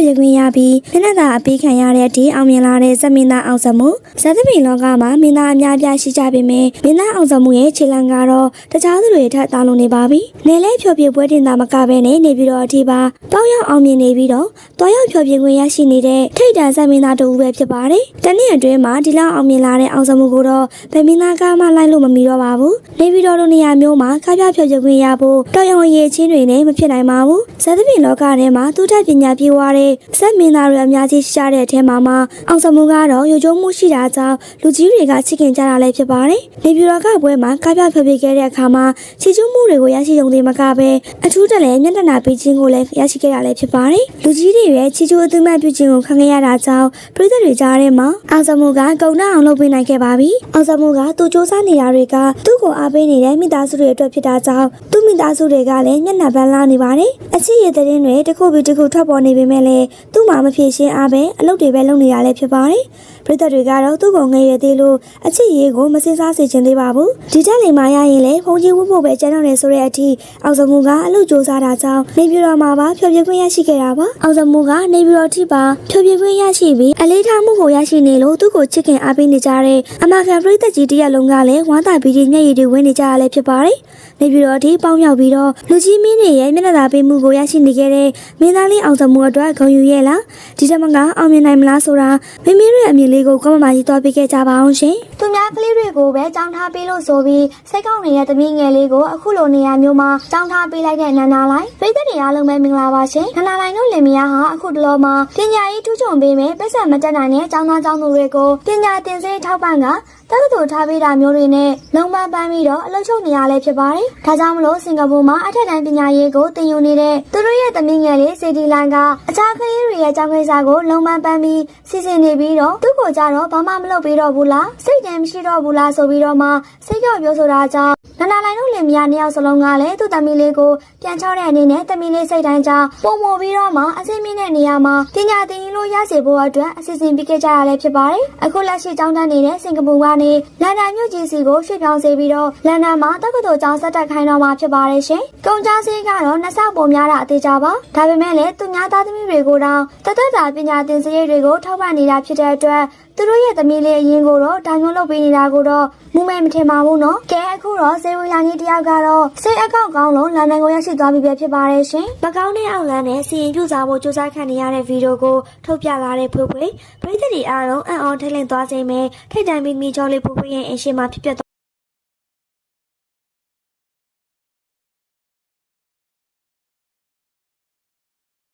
ရခွင့်ရပြီးမျက်နှာသာအပေးခံရတဲ့အထိအောင်မြင်လာတဲ့ဇက်မင်းသားအောင်စမှုဇက်သမီလောကမှာမင်းသားအများအပြားရှိကြပေမဲ့မင်းသားအောင်စမှုရဲ့ခြေလမ်းကတော့တခြားသူတွေထက်သာလွန်နေပါပြီ။နယ်လဲဖြောပြပွဲတင်တာမကဘဲနဲ့နေပြီးတော့အထိပါတောင်းရောက်အောင်မြင်နေပြီးတော့တောင်းရောက်ဖြောပြခွင့်ရရှိနေတဲ့ထိတ်တန့်ဇက်မင်းသားတူပဲဖြစ်ပါတယ်။တနေ့အတွင်းမှာဒီလောက်အောင်မြင်လာတဲ့အောင်စမှုကိုတော့ဗမင်းသားကမှလိုက်လို့မမီတော့ပါဘူး။နေပြီးတော့လိုနေရာမျိုးမှာခါပြဖြောပြခွင့်ရဖို့တောင်းရောက်ရေးချင်းတွေနဲ့မဖြစ်နိုင်ပါဘူး။ဇက်သမီလောကထဲမှာသူတက်ပညာပြေဝတဲ့ဇက်မင်းသားတွေအများကြီးရှိကြတဲ့အထက်မှာအောင်စမှုကတော့ရုပ်ကျုံမှုရှိတာကြောင့်လူကြီးတွေကချစ်ခင်ကြတာလည်းဖြစ်ပါတယ်။နေပြည်တော်ကပွဲမှာကားပြဖျော်ဖြေခဲ့တဲ့အခါမှာချီကျူးမှုတွေကိုရရှိရုံသေးမကပဲအထူးတလဲမျက်နှာနာပေးခြင်းကိုလည်းရရှိခဲ့တာလည်းဖြစ်ပါတယ်။လူကြီးတွေရဲ့ချီကျူးအသွင်မဲ့ပြုခြင်းကိုခံခဲ့ရတာကြောင့်ပြည်သူတွေကြားထဲမှာအောင်စမှုကကုံနှောက်အောင်လုပ်ပေးနိုင်ခဲ့ပါပြီ။အောင်စမှုကသူစူးစမ်းနေတာတွေကသူ့ကိုအားပေးနေတဲ့မိသားစုတွေအတွက်ဖြစ်တာကြောင့်သူ့မိသားစုတွေကလည်းမျက်နှာပန်းလာနေပါတယ်။အချစ်ရတဲ့တဲ့တွေတစ်ခုပြီးတစ်ခုထွက်ပေါ်နေပေမဲ့လည်းသူ့မှာမဖြစ်ရှင်းအားပဲအလုပ်တွေပဲလုပ်နေတာလည်းဖြစ်ပါတယ်။ပြည်သူတွေကတော့သူ့ကိုငယ်ရသေးလို့အချစ်ရေးကိုမစင်စားစေချင်သေးပါဘူးဒီတက်လိမ်မာရရင်လေဖုန်ကြီးဝတ်ဖို့ပဲကျန်တော့နေဆိုတဲ့အထိအောင်စမှုကအလုပ်ကြိုးစားတာကြောင့်နေပြည်တော်မှာပါဖြောပြခွင့်ရရှိခဲ့တာပါအောင်စမှုကနေပြည်တော်ထိပါဖြောပြခွင့်ရရှိပြီးအလေးထားမှုကိုရရှိနေလို့သူ့ကိုချစ်ခင်အားပေးနေကြတဲ့အမခံပြည်သက်ကြီးတရက်လုံးကလည်းဝမ်းသာပြီးမျက်ရည်တွေဝင်နေကြရလဲဖြစ်ပါတယ်နေပြည်တော်ထိပေါင်းရောက်ပြီးတော့လူကြီးမင်းတွေရဲ့မျက်နှာသာပေးမှုကိုရရှိနေခဲ့တဲ့မင်းသားလေးအောင်စမှုအတွက်ဂုဏ်ယူရဲ့လားဒီချက်မကအောင်မြင်နိုင်မလားဆိုတာမိမိတို့ရဲ့အမြင်လေးကိုကောမမာကြီးသွားပေးခဲ့ကြပါအောင်ရှင်သူများကလေးတွေကိုပဲကြောင်းထားပေးလို့ဆိုပြီးစိတ်ကောင်းနေတဲ့သမီးငယ်လေးကိုအခုလိုနေရာမျိုးမှာကြောင်းထားပေးလိုက်တဲ့နန္ဒာလိုက်ပြည်သက်တွေအားလုံးပဲမင်္ဂလာပါရှင်နန္ဒာလိုက်တို့လင်မယားဟာအခုတလောမှာပညာရေးထူးချွန်ပေးမယ်ပတ်စံမတက်နိုင်တဲ့ကျောင်းသားကျောင်းသူတွေကိုပညာသင်စေထောက်ပံ့ကတက္ကသိုလ်ထားပေးတာမျိုးတွေနဲ့လုံပန်းပန်းပြီးတော့အလုပ်ချုပ်နေရလဲဖြစ်ပါတယ်။ဒါကြောင့်မလို့စင်ကာပူမှာအထက်တန်းပညာရေးကိုသင်ယူနေတဲ့သူတို့ရဲ့သမီးငယ်လေးစေတီလိုင်းကအခြားကလေးတွေရဲ့ကျောင်းကိစ္စကိုလုံပန်းပန်းပြီးစီစဉ်နေပြီးတော့သူ့ကိုကြတော့ဘာမှမလုပ်ပေးတော့ဘူးလားစိတ်တမ်းမရှိတော့ဘူးလားဆိုပြီးတော့မှစိတ်ကြောက်ပြောဆိုတာကြောင့်နန္ဒာလိုင်းတို့လင်မယားနှစ်ယောက်စလုံးကလည်းသူ့သမီးလေးကိုပြန်ချောတဲ့အနေနဲ့သမီးလေးစိတ်တိုင်းကြောင့်ပုံမို့ပြီးတော့မှအစိမ့်မြင့်တဲ့နေရာမှာပညာသင်ယူလို့ရစေဖို့အတွက်အစီအစဉ်ပေးခဲ့ကြရလဲဖြစ်ပါတယ်။အခုလက်ရှိကျောင်းတန်းနေတဲ့စင်ကာပူကနေလန်ဒန်မြို့ကြီးစီကိုရွှေ့ပြောင်းစေပြီးတော့လန်ဒန်မှာတက္ကသိုလ်ကျောင်းဆက်တက်ခိုင်းတော့မှာဖြစ်ပါတယ်ရှင်။ကုန်ကျစရိတ်ကတော့နှစ်ဆပိုများတာအသေးကြပါ။ဒါပေမဲ့လည်းသူများသားသမီးတွေကိုတောင်တသက်တာပညာသင်စရိတ်တွေကိုထောက်ပံ့နေတာဖြစ်တဲ့အတွက်သူတို့ရဲ့သမီးလေးအရင်ကိုတော့ဒါမျိုးလုပ်ပေးနေတာကိုတော့မူမဲမထင်ပါဘူးနော်။ကဲအခုတော့စေဝီလာကြီးတယောက်ကတော့စိတ်အကောက်ကောင်းလို့လန်ဒန်ကိုရောက်ရှိသွားပြီပဲဖြစ်ပါတယ်ရှင်။မကောင်းတဲ့အောက်လန်းနဲ့စီရင်ပြုစားဖို့စူးစမ်းခံနေရတဲ့ဗီဒီယိုကိုထုတ်ပြလာတဲ့ဖွေးဖွေးပရိသတ်တွေအားလုံးအံ့ဩထိတ်လန့်သွားစေမယ်ထိတ်တန့်ပြီးမိချောလေးဖွေးဖွေးရဲ့အင်ရှင်မှာဖြစ်ပျက်